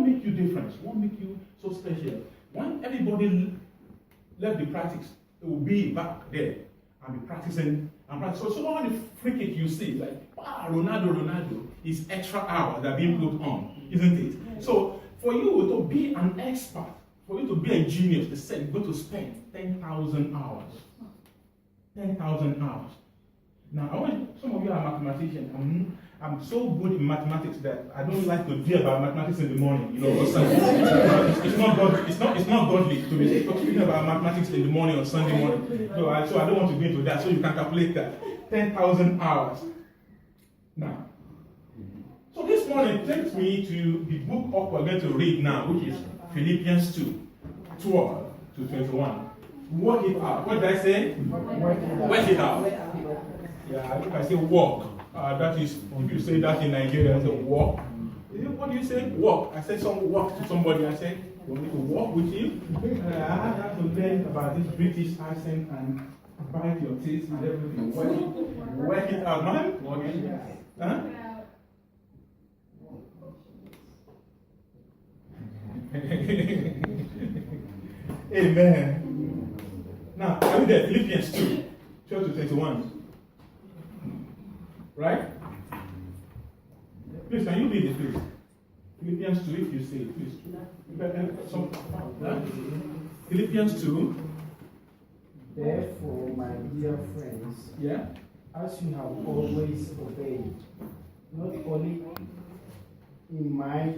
make you different? What make you so special? When everybody left the practice, it will be back there and be practicing and practice. So all the free kick you see, like, Ronaldo, is extra hours that are being put on, isn't it? So for you to be an expert, for you to be a genius, they said you're going to spend 10,000 hours. 10,000 hours. Now, I want some of you are mathematicians. I'm so good in mathematics that I don't like to hear about mathematics in the morning. You know, it's not godly to be speaking about mathematics in the morning or Sunday morning. So I don't want to go into that. So you can calculate that 10,000 hours. Now, so this morning takes me to the book of we're going to read now, which is Philippians 2, 12 to 21. Work it out. What did I say? Work it out. Yeah, if I say walk, that is, if you say that in Nigeria, I say walk. What do you say? Walk. I said some walk to somebody. I said, you want me to walk with you? I had to learn about this British accent and bite your teeth and everything. Work it out, man. Work it out. Huh? Amen. Now, are we there? Philippians 2, 12 to 21. Right? Please, can you read it, please? Philippians 2, if you say it, please. Philippians 2. Therefore, my dear friends, Yeah. as you have always obeyed, not only in my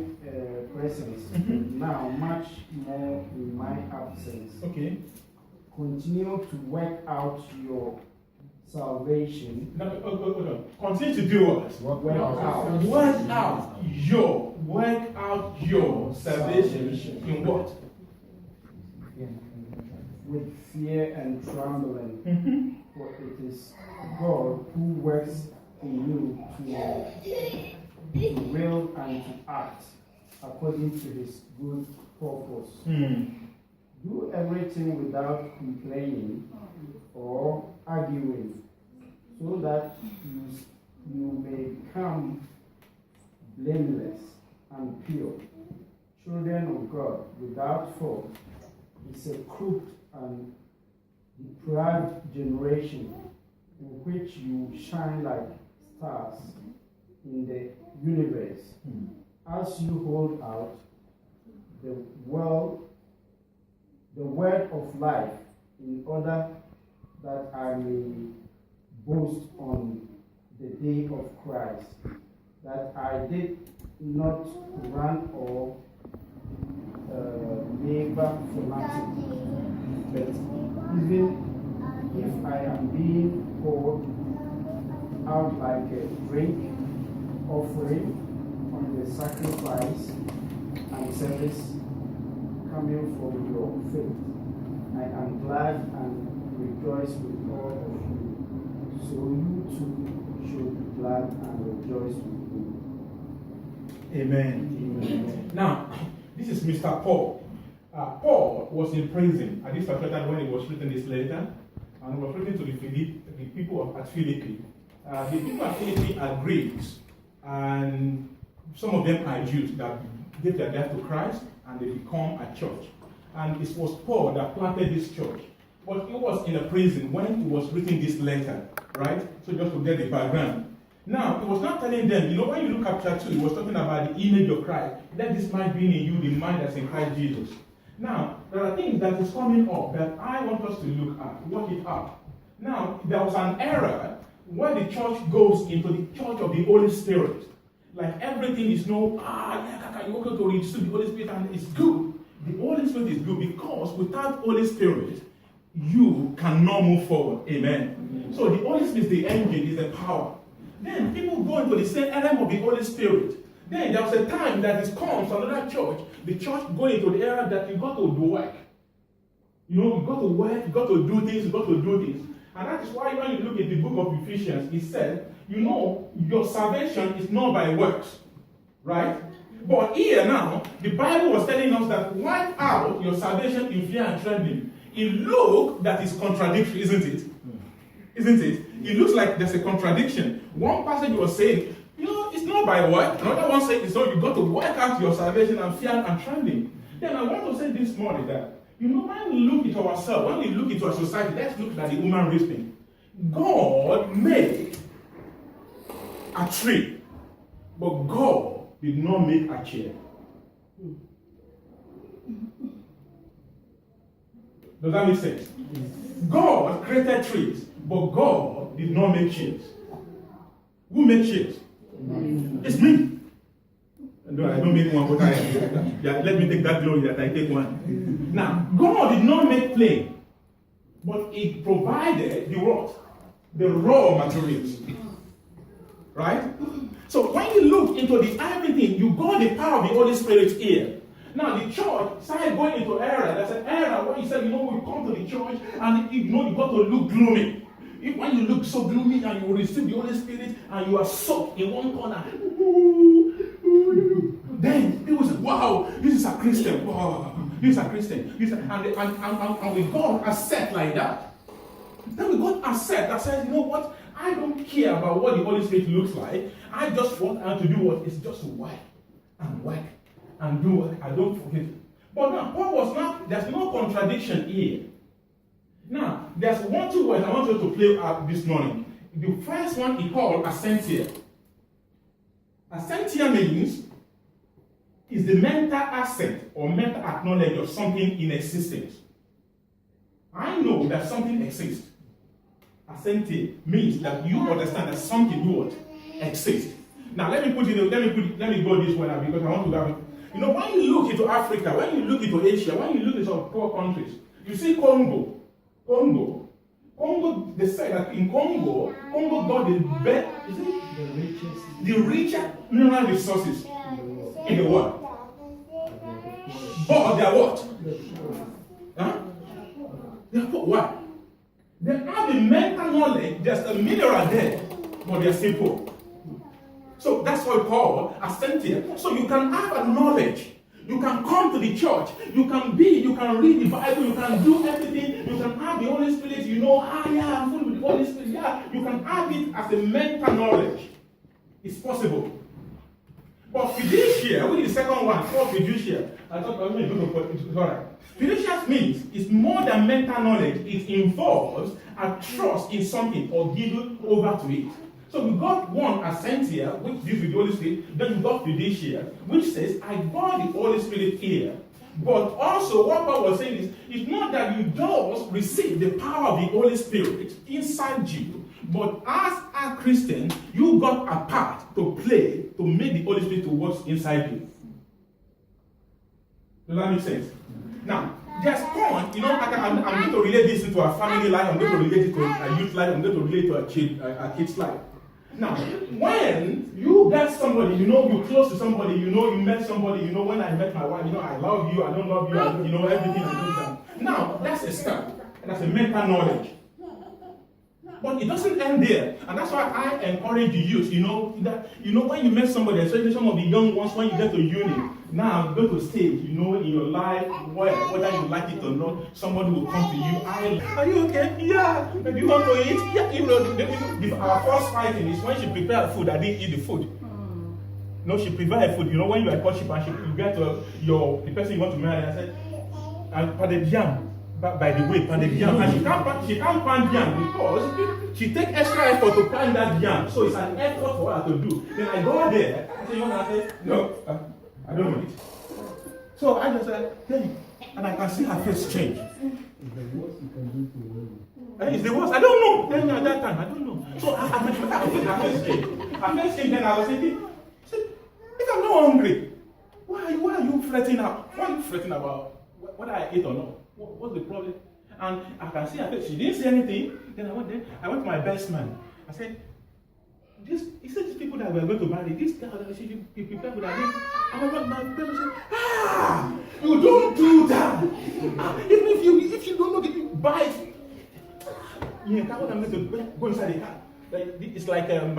presence, now much more in my absence, Okay. continue to work out your salvation. Now, continue to do what? Work out. Work out your salvation in what? With fear and trembling, for it is God who works in you to will and to act according to his good purpose. Do everything without complaining or arguing, so that you may become blameless and pure, children of God without fault. It's a crooked and deprived generation in which you shine like stars in the universe, as you hold out the word of life, in order that I may boast on the day of Christ, that I did not run or labor for nothing, but even if I am being poured out like a drink offering on the sacrifice and service coming from your faith, I am glad and rejoice with all of you. So you too should be glad and rejoice with me. Amen. Now, this is Mr. Paul. Paul was in prison at this particular time when he was written this letter, and he was written to the people at Philippi. The people at Philippi are Greeks, and some of them are Jews that gave their life to Christ, and they become a church. And it was Paul that planted this church. But he was in a prison when he was writing this letter, right? So just to get the background. Now, he was not telling them, when you look at chapter 2, he was talking about the image of Christ. Let this mind be in you, the mind that's in Christ Jesus. Now, there are things that is coming up that I want us to look at, work it out. Now, there was an era where the church goes into the church of the Holy Spirit. Like everything is you walk to receive the Holy Spirit and it's good. The Holy Spirit is good because without Holy Spirit, you cannot move forward. Amen. So the Holy Spirit is the engine, is the power. Then people go into the same element of the Holy Spirit. Then there was a time that it comes another church, the church going into the area that you got to do work. You got to work, you got to do things, you got to do things. And that is why when you look at the book of Ephesians, it said, your salvation is not by works. Right? But here now, the Bible was telling us that wipe out your salvation in fear and trembling. It looks that is contradictory, isn't it? Isn't it? It looks like there's a contradiction. One passage was saying, it's not by work. Another one says, so you got to work out your salvation and fear and trembling. Then I want to say this morning that, when we look into ourselves, when we look into our society, let's look at the human race thing. God made a tree, but God did not make a chair. Does that make sense? God created trees, but God did not make chairs. Who made chairs? It's me. No, I don't make one, but let me take that glory that I take one. Now, God did not make plane, but He provided the what? The raw materials. Right? So when you look into the everything, you got the power of the Holy Spirit here. Now the church started going into era. There's an era where you said, we come to the church and you got to look gloomy. When you look so gloomy and you receive the Holy Spirit and you are soaked in one corner, then people say, wow, this is a Christian. Wow, this is a Christian. And we got a set like that. Then we got a set that says, you know what? I don't care about what the Holy Spirit looks like. I just want her to do what? It's just to work and do what I don't forget. But now, Paul was not, there's no contradiction here. Now, there's two words I want you to play out this morning. The first one he called assentia. Assentia means is the mental assent or mental acknowledge of something in existence. I know that something exists. Assentia means that you understand that something exists. Now let me go this way now because I want to have it. When you look into Africa, when you look into Asia, when you look into some poor countries, you see Congo, they say that in Congo got the richest mineral resources in the world. But they are what? Huh? They are what? They have the mental knowledge, there's a mineral there, but they are still poor. So that's why Paul assented. So you can have a knowledge. You can come to the church. You can read the Bible. You can do everything. You can have the Holy Spirit. I'm full with the Holy Spirit. Yeah, you can have it as a mental knowledge. It's possible. But fiducia, which is the second one, called fiducia. I thought I was going to put it. Sorry. Fiducia means it's more than mental knowledge. It involves a trust in something or giving over to it. So we got one assentia, which deals with the Holy Spirit. Then we got fiducia, which says, I got the Holy Spirit here. But also, what Paul was saying is, it's not that you just receive the power of the Holy Spirit inside you, but as a Christian, you got a part to play to make the Holy Spirit to work inside you. Does that make sense? Now, there's point, I'm going to relate this into a family life, I'm going to relate it to a youth life, I'm going to relate to a kid's life. Now, when you get somebody, you're close to somebody, you met somebody, when I met my wife, I love you, I don't love you, everything I do that. Now, that's a step. That's a mental knowledge. But it doesn't end there. And that's why I encourage the youth, when you met somebody, especially some of the young ones, when you get to uni, now go to stage, in your life, whether you like it or not, somebody will come to you. Are you okay? Yeah. Do you want to eat? Yeah. Our first fighting is when she prepared food, I didn't eat the food. No, she prepared food. When you are courtship and she prepared the person you want to marry, I said, and for the jam. By the way, pan the jam, and she can't pan jam because she take extra effort to pan that jam. So it's an effort for her to do. Then I go there, I say, no, I don't want it. So I just said, hey, and I can see her face change. It's the worst. I don't know. Then at that time, I don't know. So I can see her face change. Her face change. Then I was thinking, if I'm not hungry, why are you fretting out? What are you fretting about? Whether I ate or not? What's the problem? And I can see her face. She didn't say anything. Then I went there. I went to my best man. I said, he said these people that were going to marry, this girl that she prepared for that. I went to my best man and said, you don't do that. Even if you don't know, if you buy it. Yeah, that's what I'm going to go inside the car. It's like I'm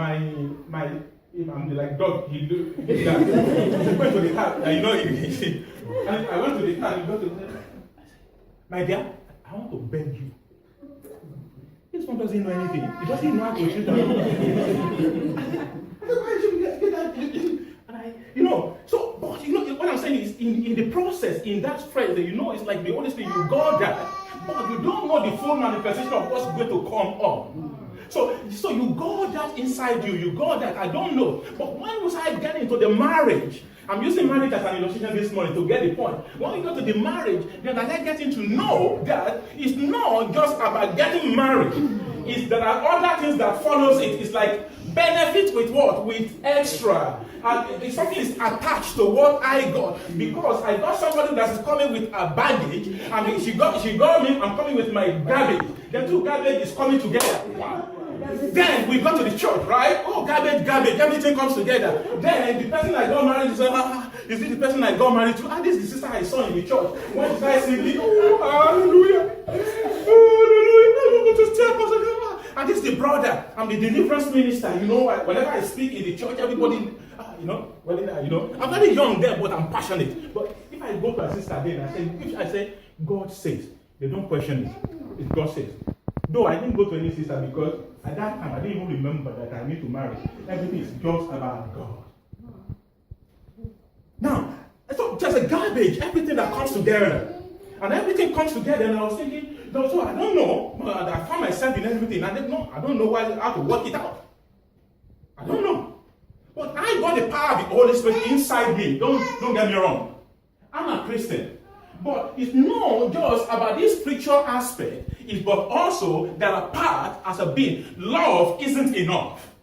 like dog. He do that. He went to the car. And I went to the car. He got to say, my dear, I want to beg you. This one doesn't know anything. He doesn't know how to treat her. why should we get that? And so, but what I'm saying is, in the process, in that phrase, it's like the Holy Spirit, you got that, but you don't know the full manifestation of what's going to come up. So you got that inside you, you got that, I don't know. But when was I getting into the marriage? I'm using marriage as an illustration this morning to get the point. When we go to the marriage, then I get getting to know that it's not just about getting married. There are other things that follows it. It's like benefit with what? With extra. And if something is attached to what I got, because I got somebody that is coming with a baggage, and she got me, I'm coming with my garbage. The two garbage is coming together. Wow. Then we go to the church, right? Oh, garbage, everything comes together. Then the person I got married to, is this the person I got married to? This is the sister I saw in the church. When did I see the, hallelujah. And this is the brother. I'm the deliverance minister. Whenever I speak in the church, everybody, I'm very young there, but I'm passionate. But if I go to a sister then, if I say, God says, they don't question it. It's God says. Though I didn't go to any sister because at that time I didn't even remember that I need to marry. Everything is just about God. Now, so there's a garbage, everything that comes together. And everything comes together, and I was thinking, so I don't know. I found myself in everything. I don't know how to work it out. I don't know. But I got the power of the Holy Spirit inside me. Don't get me wrong. I'm a Christian. But it's not just about this spiritual aspect, but also that a part as a being. Love isn't enough.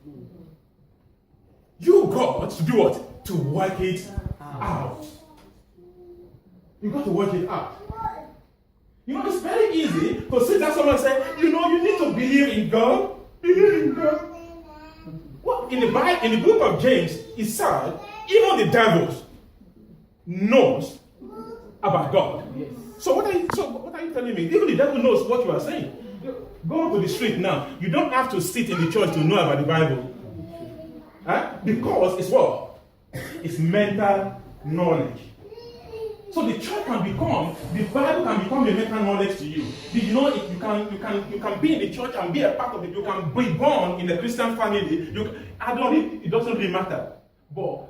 You got to do what? To work it out. You got to work it out. It's very easy to sit down someone and say, you need to believe in God. Believe in God. Well, in the book of James, it said, even the devils knows about God. Yes. So what are you telling me? Even the devil knows what you are saying. Go to the street now. You don't have to sit in the church to know about the Bible. Because it's what? It's mental knowledge. So the church the Bible can become a mental knowledge to you. Did you know you can be in the church and be a part of it. You can be born in the Christian family. It doesn't really matter. But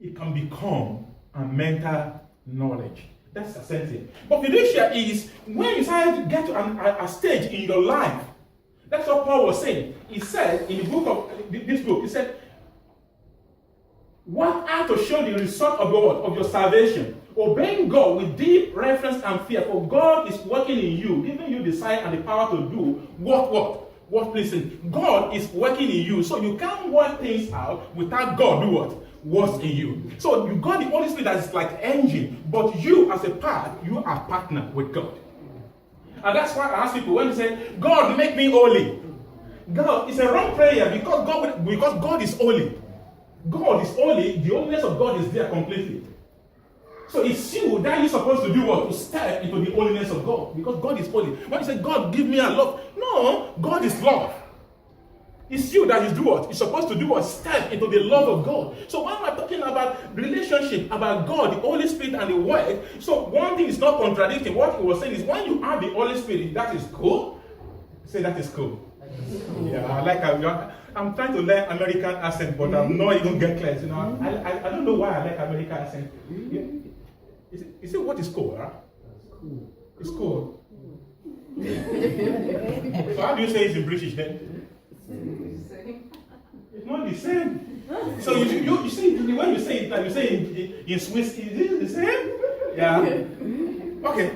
it can become a mental knowledge. That's the same thing. But fiducia is when you start to get to a stage in your life. That's what Paul was saying. He said in the book of this book, he said, "What are to show the result of your salvation? Obeying God with deep reverence and fear, for God is working in you, giving you desire and the power to do what pleasing. God is working in you, so you can't work things out without God do what? What's in you. So you got the Holy Spirit that is like engine, but you as a part, you are partner with God. And that's why I ask people when they say, God, make me holy. God, it's a wrong prayer because God is holy. God is holy, the holiness of God is there completely. So it's you that you're supposed to do what? To step into the holiness of God. Because God is holy. When you say, God, give me a love. No, God is love. It's you that is do what? You're supposed to do what? Step into the love of God. So when we're talking about relationship, about God, the Holy Spirit and the Word, so one thing is not contradicting. What he was saying is when you have the Holy Spirit, that is cool. Say that is cool. Yeah, I like I'm trying to learn American accent, but I'm not even get clear. I don't know why I like American accent. Is it what is cool, huh? Cool. It's cool. So how do you say it's in British then? It's not the same. So you see, when you say it, like you say in Swiss, is it the same? Yeah. Okay.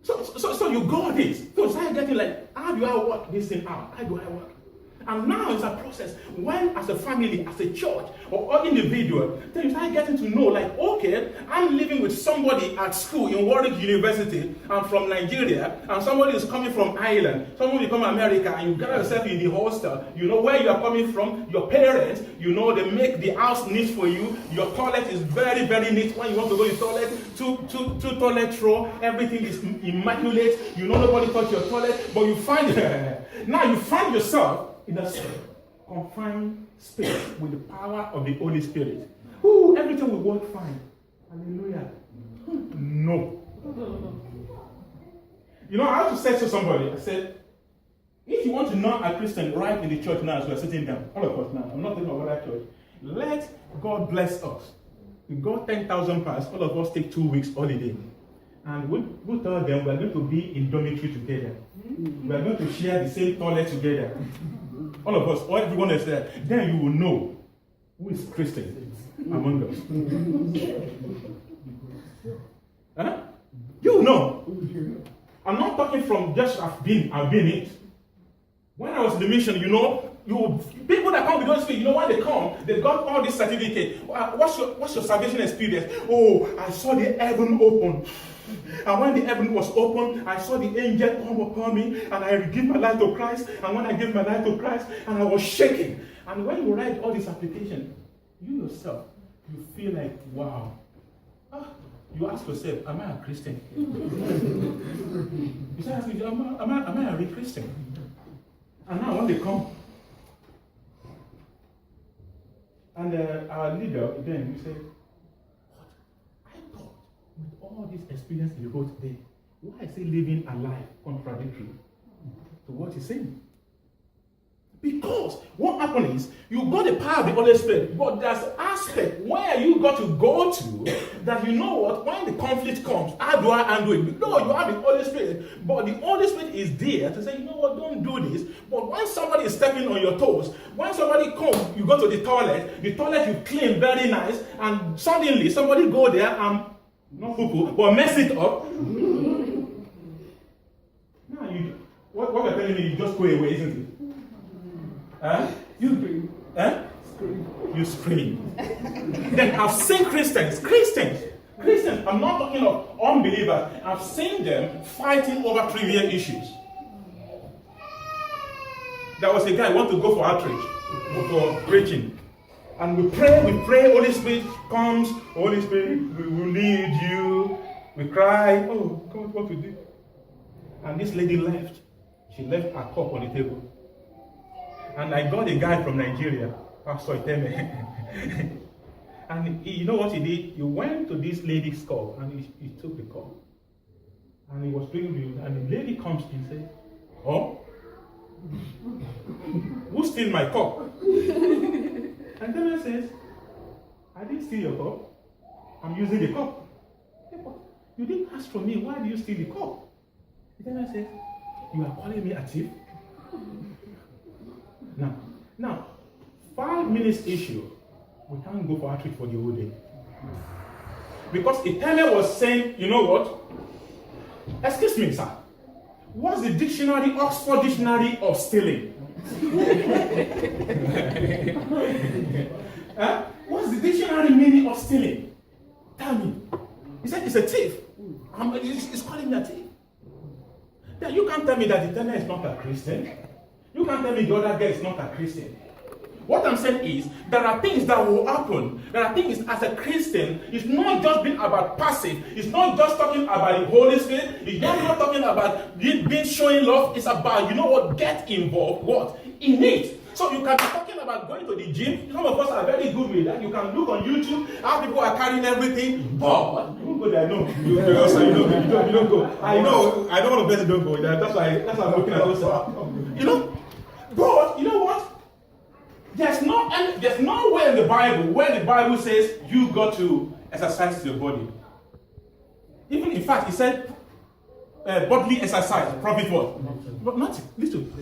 So you got this. So start getting like, how do I work this thing out? How do I work? And now it's a process. When as a family, as a church, or individual, then you start getting to know, like, okay, I'm living with somebody at school in Warwick University. I'm from Nigeria, and somebody is coming from Ireland. Somebody come from America, and you gather yourself in the hostel. You know where you are coming from. Your parents, they make the house neat for you. Your toilet is very, very neat. When you want to go to the toilet, two toilet roll, everything is immaculate. Nobody touch your toilet, but you find now you find yourself in a confined space with the power of the Holy Spirit. Ooh, everything will work fine. Hallelujah. No. I have to say to somebody, I said, If you want to know a Christian right in the church now, as we are sitting down, all of us now, I'm not talking about that church, let God bless us. We got 10,000 pounds, all of us take 2 weeks holiday. And we'll tell them we're going to be in dormitory together. We're going to share the same toilet together. All of us, or everyone is there. Then you will know who is Christian among us. Huh? You will know. I'm not talking from just I've been it. When I was in the mission, people that come with Holy Spirit, when they come, they got all this certificate. What's your salvation experience? Oh, I saw the heaven open. And when the heaven was open, I saw the angel come upon me, and I gave my life to Christ. And when I gave my life to Christ, and I was shaking. And when you write all this application, you yourself, you feel like, wow. You ask yourself, am I a Christian? You start asking, am I a real Christian? And now when they come, and our leader, then we say, what? I thought with all this experience he wrote today, why is he living a life contradictory to what he's saying? Because what happened is, you got the power of the Holy Spirit, but there's an aspect where you got to go to that when the conflict comes, how do I handle it? No, you have the Holy Spirit, but the Holy Spirit is there to say, don't do this. But when somebody is stepping on your toes, when somebody comes, you go to the toilet you clean very nice, and suddenly somebody go there and, not poo-poo, but mess it up. Now, what you're telling me, you just go away, isn't it? You scream. You scream. Then I've seen Christians, I'm not talking of unbelievers, I've seen them fighting over trivial issues. There was a guy who wanted to go for outreach, for preaching. And we pray, Holy Spirit comes, Holy Spirit, we will need you. We cry, oh God, what to do? And this lady left. She left her cup on the table. And I got a guy from Nigeria, Pastor Iteme. And you know what he did? He went to this lady's cup and he took the cup. And he was drinking, and the lady comes and says, oh, who stole my cup? And Iteme says, I didn't steal your cup. I'm using the cup. You didn't ask for me, why do you steal the cup? Iteme says, you are calling me a thief? Now, 5 minutes issue, we can't go for outreach for the whole day. Because Iteme was saying, you know what? Excuse me, sir. What's the dictionary, Oxford Dictionary of stealing? What's the dictionary meaning of stealing? Tell me. He said, it's a thief. He's calling me a thief. Then you can't tell me that Iteme is not a Christian. You can't tell me the other guy is not a Christian. What I'm saying is, there are things that will happen. There are things as a Christian, it's not just being about passive. It's not just talking about the Holy Spirit. It's not just talking about being showing love. It's about, get involved, in it. So you can be talking about going to the gym. Some of us are very good with that. You can look on YouTube how people are carrying everything. But you don't go there, no. You don't go. I know. I don't want to bet you don't go there. That's why I'm looking at this. But you know what? There's nowhere in the Bible where the Bible says you got to exercise your body. Even in fact, it said bodily exercise, profit what? But nothing. Listen.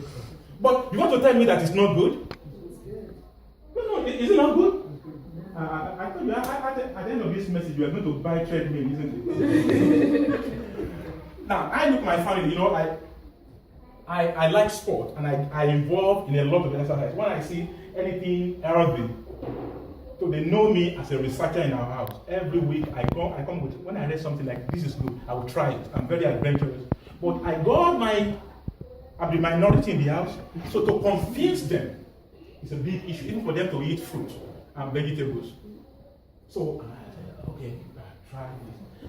But you want to tell me that it's not good? No, is it not good? I told you at the end of this message, you are going to buy treadmill, isn't it? Now, I look at my family, I like sport and I involve in a lot of exercise. When I see anything aerobic, so they know me as a researcher in our house. Every week I come with, when I read something like this is good, I will try it. I'm very adventurous. But I'll be minority in the house. So to convince them, it's a big issue, even for them to eat fruit and vegetables. So I said, okay, try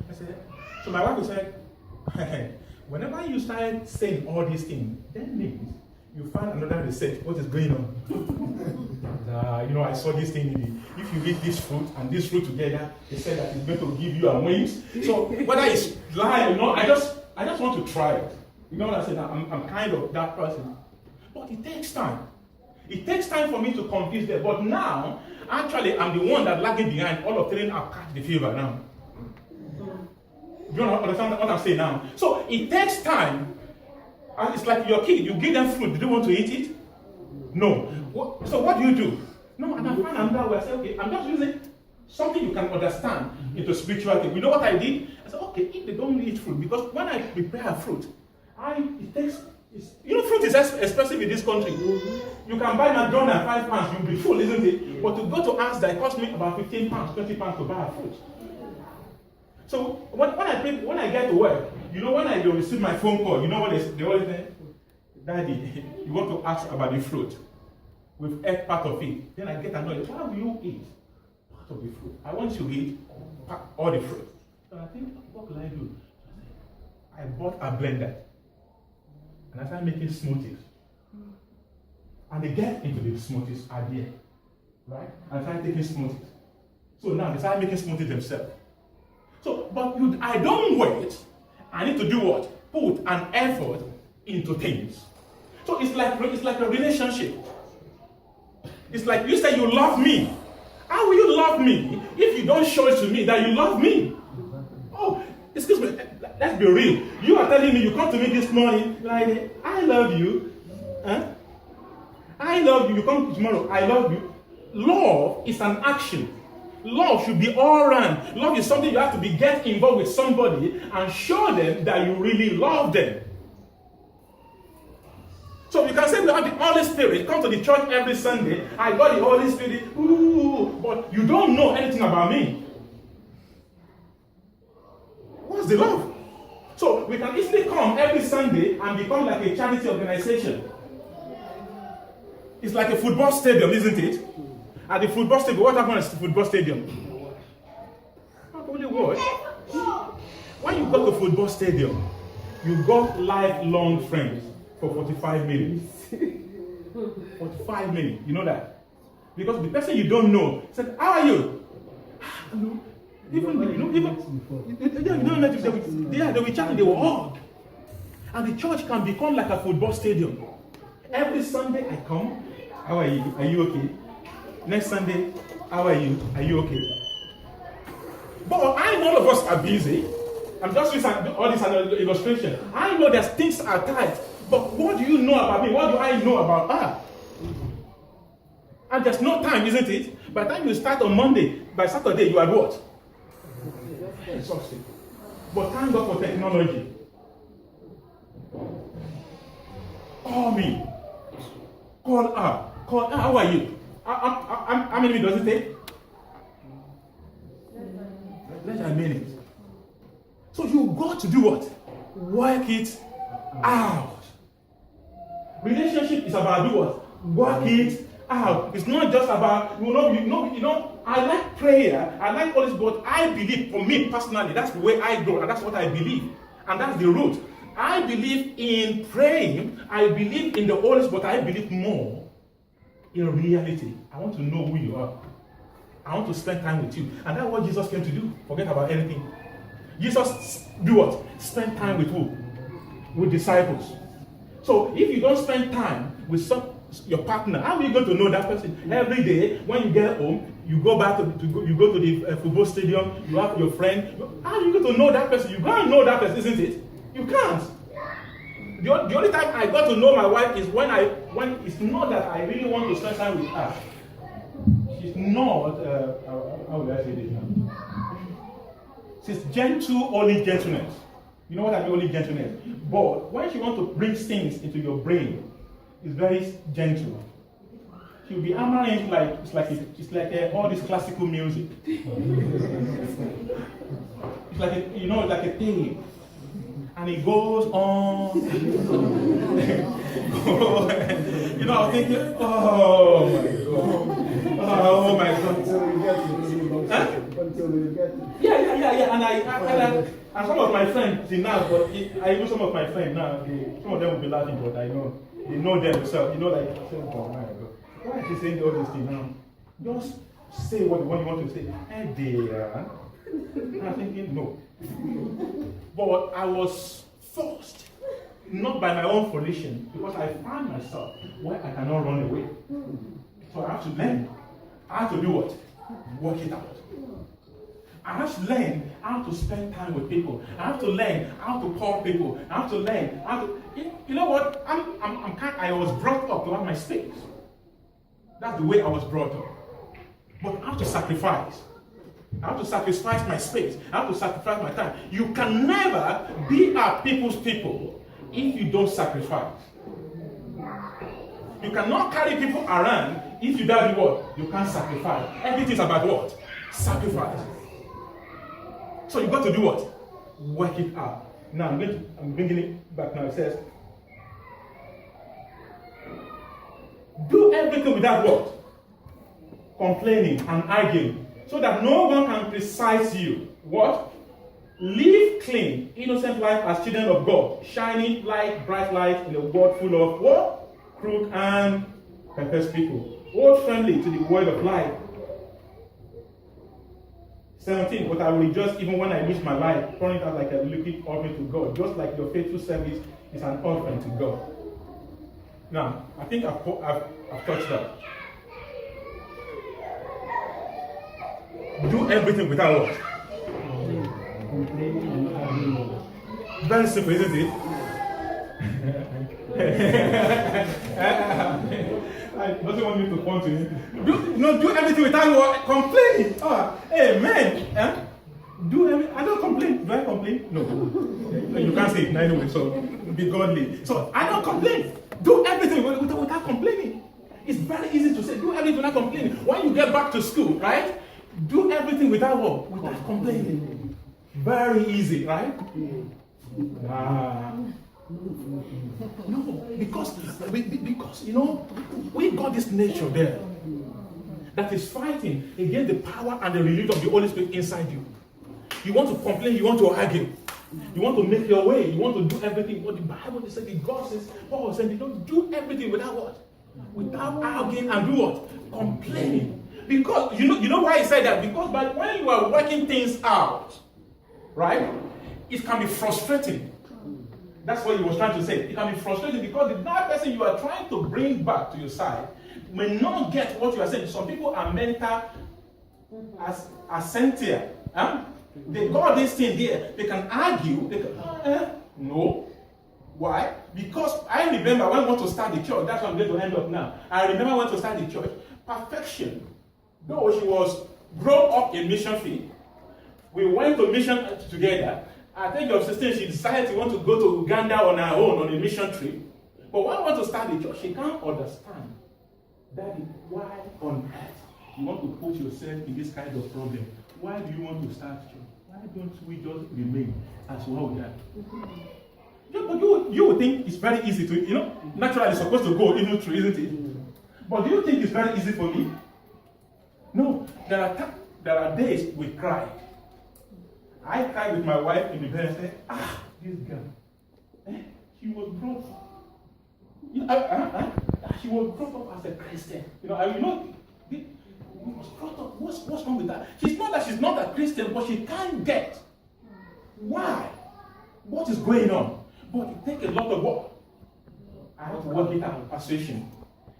this. So my wife said, whenever you start saying all these things, that means you find another research, what is going on. I saw this thing, if you eat this fruit and this fruit together, they said that it's going to give you a wings. So whether it's lying, I just want to try it. You know what I said? I'm kind of that person. But it takes time. It takes time for me to convince them. But now, actually, I'm the one that's lagging behind. All of them have catch the fever now. Do you understand what I'm saying now? So it takes time. And it's like your kid. You give them food. Do they want to eat it? No. So what do? No, and I find another way. I say, okay, I'm just using something you can understand into spirituality. You know what I did? I said, okay, if they don't eat fruit, because when I prepare fruit, fruit is expensive in this country. You can buy McDonald's £5, you'll be full, isn't it? But to go to Asda, it cost me about £15, £20 to buy a fruit. So when I get to work, when I receive my phone call, you know what they always say? Daddy, you want to ask about the fruit. We've ate part of it. Then I get annoyed. Why will you eat part of the fruit? I want you to eat all the fruit. So I think, what can I do? I bought a blender. And I started making smoothies. And they get into the smoothies idea. Right? And I started taking smoothies. So now they started making smoothies themselves. So, but I don't wait. I need to do what? Put an effort into things. So it's like a relationship. It's like you say you love me. How will you love me if you don't show it to me that you love me? Oh, excuse me, let's be real. You are telling me, you come to me this morning, like, I love you. Huh? I love you. You come tomorrow, I love you. Love is an action. Love should be all around. Love is something you have to get involved with somebody and show them that you really love them. So you can say we have the Holy Spirit, come to the church every Sunday, I got the Holy Spirit, but you don't know anything about me. What's the love? So we can easily come every Sunday and become like a charity organization. It's like a football stadium, isn't it? At the football stadium, what happens at the football stadium? Not only what? When you go to football stadium, you got lifelong friends for 45 minutes. 45 minutes, you know that? Because the person you don't know said, how are you? They will chat, they will hug. And the church can become like a football stadium. Every Sunday I come, how are you? Are you okay? Next Sunday, how are you? Are you okay? But I know all of us are busy. I'm just using all this as an illustration. I know that things are tight. But what do you know about me? What do I know about her? And there's no time, isn't it? By the time you start on Monday, by Saturday, you are what? Exhausted. But thank God for technology. Call me. Call her. Call her. How are you? How many minutes does it take? Less than a minute. So you got to do what? Work it out. Relationship is about do what? Work it out. It's not just about, I like prayer, I like all this, but I believe, for me personally, that's the way I grow, and that's what I believe. And that's the root. I believe in praying, I believe in the Holy Spirit, but I believe more in reality. I want to know who you are. I want to spend time with you. And that's what Jesus came to do. Forget about anything. Jesus do what? Spend time with who? With disciples. So if you don't spend time with your partner, how are you going to know that person? Every day when you get home, you go back to the football stadium, you have your friend. How are you going to know that person? You can't know that person, isn't it? You can't. The only time I got to know my wife is when it's not that I really want to spend time with her. She's not, how would I say this now? She's gentle, only gentleness. You know what I mean, only gentleness. But when she wants to bring things into your brain, it's very gentle. She'll be hammering like it's like all this classical music. It's like like a thing. And it goes on. I was thinking, oh my God. Oh my God. Until we get it. Yeah. And some of my friends, I know some of my friends now, some of them will be laughing, but I know, they know themselves. Oh my God. Why is she saying all these things now? Just say what you want to say. Hey dear. And I'm thinking, no. But I was forced not by my own volition, because I find myself where I cannot run away. So I have to learn how to do what? Work it out. I have to learn how to spend time with people. I have to learn how to call people. I have to learn how to. You know what? I was brought up to have my space. That's the way I was brought up. But I have to sacrifice. I have to sacrifice my space. I have to sacrifice my time. You can never be a people's people if you don't sacrifice. You cannot carry people around if you don't do what? You can't sacrifice. Everything's about what? Sacrifice. So you got to do what? Work it out. Now I'm bringing it back now. It says, do everything without what? Complaining and arguing, so that no one can criticize you. What? Live clean, innocent life as children of God, shining like bright light in a world full of what? Crooked and perverse people. Hold friendly to the word of life. 17, but I will rejoice even when I lose my life, pouring it out like a liquid offering to God, just like your faithful service is an offering to God. Now, I think I've touched that. Do everything without what? Very simple, isn't it? I doesn't want me to point to him. Do everything without what? Complaining. Oh, hey man, I don't complain. Do I complain? No. You can't say it anyway, so be godly. So I don't complain. Do everything without complaining. It's very easy to say, do everything without complaining. When you get back to school, right? Do everything without what? Without complaining. Very easy, right? No, because you know, we got this nature there that is fighting against the power and the release of the Holy Spirit inside you. You want to complain, you want to argue, you want to make your way, you want to do everything. What the Bible says, the God says, Paul said, you don't do everything without what? Without arguing and do what? Complaining. Because you know why he said that? Because when you are working things out, right, it can be frustrating. That's what he was trying to say. It can be frustrating because the that person you are trying to bring back to your side may not get what you are saying. Some people are mental as Cynthia. They got this thing there. They can argue. They can, no. Why? Because I remember when I want to start the church. That's what I'm going to end up now. I remember when I went to start the church. Perfection. Though she was brought up in mission field, we went to mission together. At the age of 16, she decided to want to go to Uganda on her own on a mission trip. But when I want to start the church, she can't understand. Daddy, why on earth you want to put yourself in this kind of problem? Why do you want to start church? Why don't we just remain as what we are? But you would think it's very easy to, naturally it's supposed to go even through, isn't it? But do you think it's very easy for me? No. There are days we cry. I cried with my wife in the bed and said, this girl, she was brought up. She was brought up as a Christian. She was brought up. What's wrong with that? She's not that she's not a Christian, but she can't get why. What is going on? But it takes a lot of work. I have to work it out, persuasion.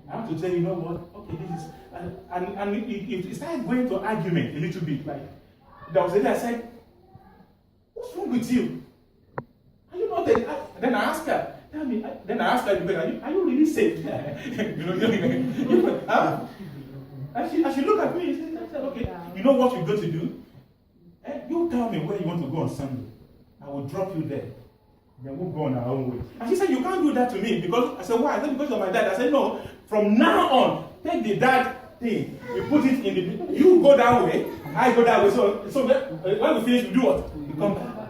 I have to say, you know what? Okay, this is, and it started going to argument a little bit. Like there was a day I said, what's wrong with you? Are you not there? Then I asked her, tell me. Then I asked her, are you really saved? And she looked at me and said, okay, you know what you're going to do? You tell me where you want to go on Sunday. I will drop you there. Then we'll go on our own way. And she said, you can't do that to me. Because I said, why? I said, because of my dad. I said, no, from now on, take the dad thing, you put it in the, you go that way, I go that way. So when we finish, we do what? We come back.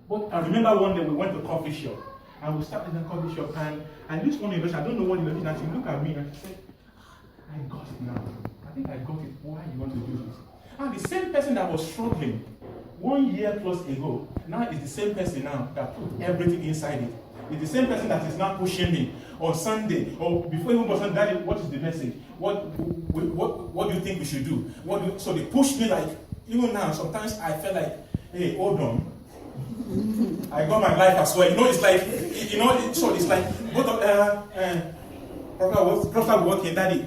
But I remember one day we went to a coffee shop. And we started in a coffee shop. And this one investor, I don't know what he was doing. And she looked at me and she said, I got it now. I think I got it. Why you want to do this? And the same person that was struggling 1 year plus ago, now is the same person now that put everything inside it. It's the same person that is now pushing me on Sunday or before even on Sunday. Daddy, what is the message? What do you think we should do? So they push me like, even now, sometimes I feel like, hey, hold on. I got my life as well. You know, it's like, you know, so it's like, Prophet working, Daddy,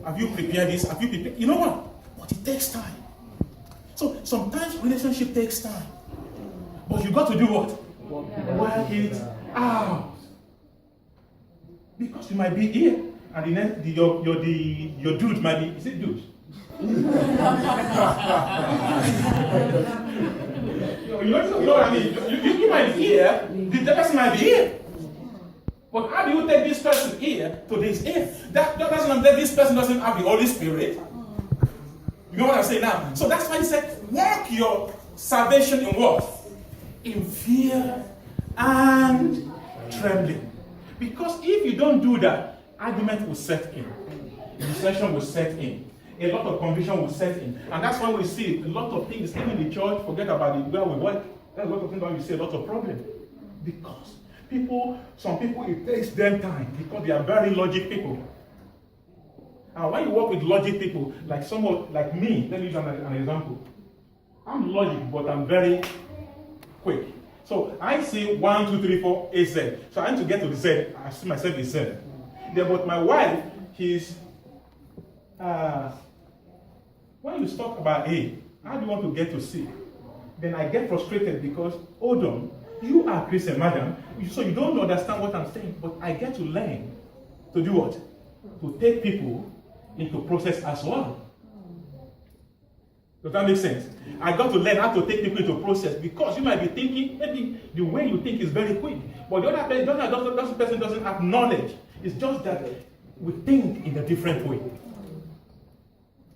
have you prepared this? Have you prepared? You know what? But it takes time. So sometimes relationship takes time. But you got to do what? Work it out. Because you might be here, and the next, your dude might be, is it dude? You know what I mean? You might be here, the person might be here. But how do you take this person here to this here? That doesn't mean that this person doesn't have the Holy Spirit. You know what I'm saying now? So that's why he said, work your salvation in what? In fear and trembling. Because if you don't do that, argument will set in. Dissension will set in. A lot of conviction will set in. And that's why we see a lot of things, even in the church, forget about it, where we work. There's a lot of things where we see a lot of problems. Because some people, it takes them time because they are very logic people. And when you work with logic people, like someone like me, let me use an example. I'm logic, but I'm very quick. So I see 1, 2, 3, 4, A, Z. So I need to get to the Z. I see myself as Z. Then, but my wife, she's when you talk about A, how do you want to get to C? Then I get frustrated because, hold on, you are Christian, madam, so you don't understand what I'm saying, but I get to learn to do what? To take people into process as well. Does that make sense? I got to learn how to take people into process because you might be thinking, maybe the way you think is very quick, but the other person doesn't have knowledge. It's just that we think in a different way.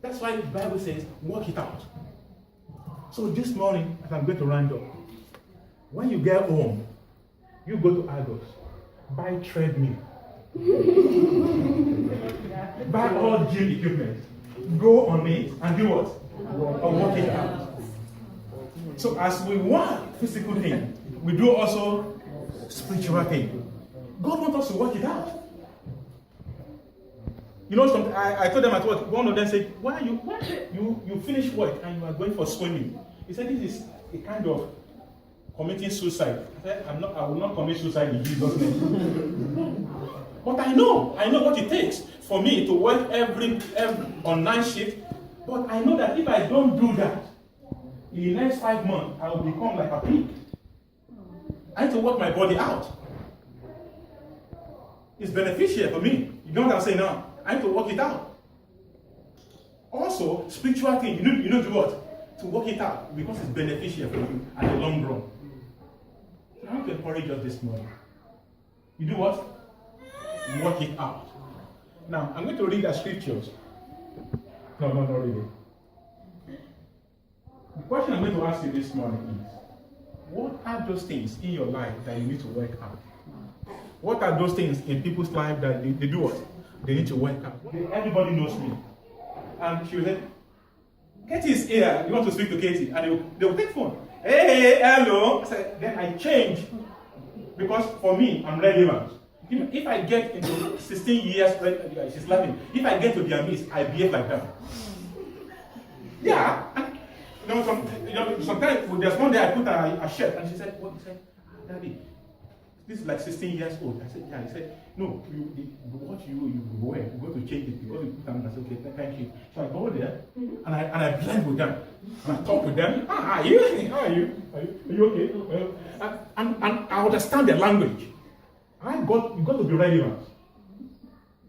That's why the Bible says, work it out. So this morning, as I'm going to round up, when you get home, you go to Argos, buy treadmill, buy all gym equipment, go on it, and do what? Or work it out. So as we want physical thing, we do also spiritual thing. God wants us to work it out. You know, I told them at work, one of them said, why you finish work and you are going for swimming? He said, this is a kind of committing suicide. I said, I will not commit suicide in Jesus' name. But I know what it takes for me to work every on night shift. But I know that if I don't do that, in the next 5 months, I will become like a pig. I need to work my body out. It's beneficial for me. You know what I'm saying now? I need to work it out. Also, spiritual thing, you know to what? To work it out because it's beneficial for you at the long run. So I want to encourage us this morning. You do what? You work it out. Now, I'm going to read the scriptures. No, not really. The question I'm going to ask you this morning is, what are those things in your life that you need to work out? What are those things in people's life that they do what? They need to work out. Everybody knows me. And she will say, Katie is here. You want to speak to Katie? And they will take phone. Hey, hello. Then I change. Because for me, I'm relevant. You know, if I get into 16 years, she's laughing. If I get to their midst, I behave like them. Yeah. And, sometimes there's one day I put a shirt and she said, what? He said, Daddy, this is like 16 years old. I said, yeah. He said, no, what you wear, you're going to change it. You're going to put them. I said, okay, thank you. So I go there and I blend with them. And I talk with them. How are you? How are you? Are you okay? And I understand their language. You got to be relevant.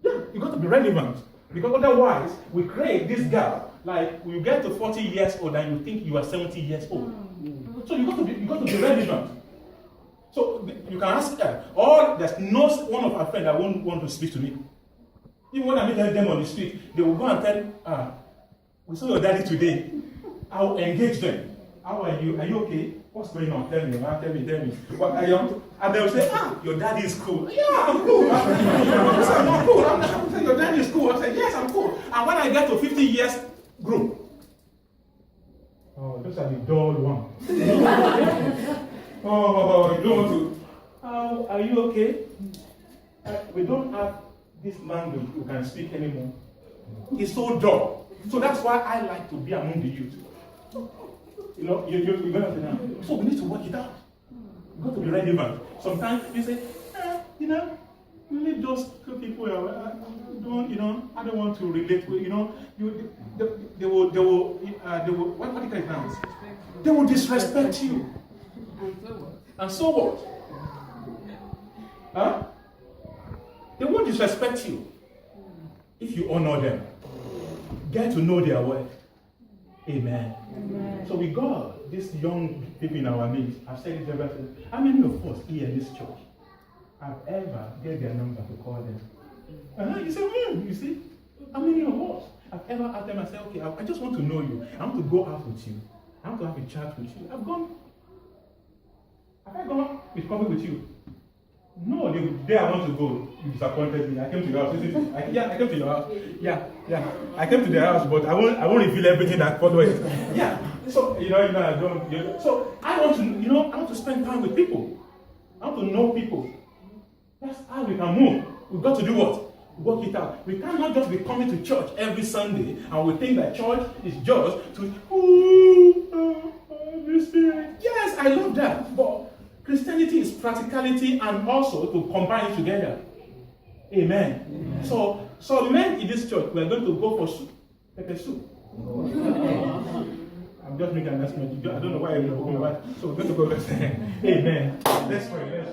Yeah, you got to be relevant. Because otherwise, we create this gap. Like, you get to 40 years old and you think you are 70 years old. So you got to be relevant. So you can ask her, or there's no one of our friends that won't want to speak to me. Even when I meet them on the street, they will go and tell, we saw your daddy today. I will engage them. How are you? Are you okay? What's going on? Tell me. Tell me. What are you? And they will say, your daddy is cool. Yeah, I'm cool. I said, I'm not cool. I'm saying, your daddy is cool. I said, yes, I'm cool. And when I get to 50 years group, those are the dull ones. You don't want to. Are you okay? We don't have this language we can speak anymore. It's so dull. So that's why I like to be among the youth. You know, you're going to say now. So we need to work it out. got to be relevant. Sometimes you say, you know, leave those two people. Don't, you know, I don't want to relate with, you know, they will, what do you call it now? They will disrespect you. And so what? Huh? They won't disrespect you if you honor them. Get to know their word. Amen. Amen. So with God, these young people in our midst, I've said it ever since. How many of us here in this church have ever get their number to call them? You say, you see? How many of us have ever asked them and said, okay, I just want to know you. I want to go out with you. I want to have a chat with you. Have I gone with coffee with you? No, the day I want to go, you disappointed me. I came to your house. I came to your house. Yeah. I came to their house, but I won't reveal everything that followed. Yeah. So I don't. So I want to, I want to spend time with people. I want to know people. That's how we can move. We've got to do what? Work it out. We cannot just be coming to church every Sunday and we think that church is just to Holy Spirit. Yes, I love that. But Christianity is practicality and also to combine it together. Amen. Amen. So men in this church, we are going to go for soup, pepper soup. I'm just making an announcement. I don't know why I'm talking about. So we're going to go. Amen. Let's pray.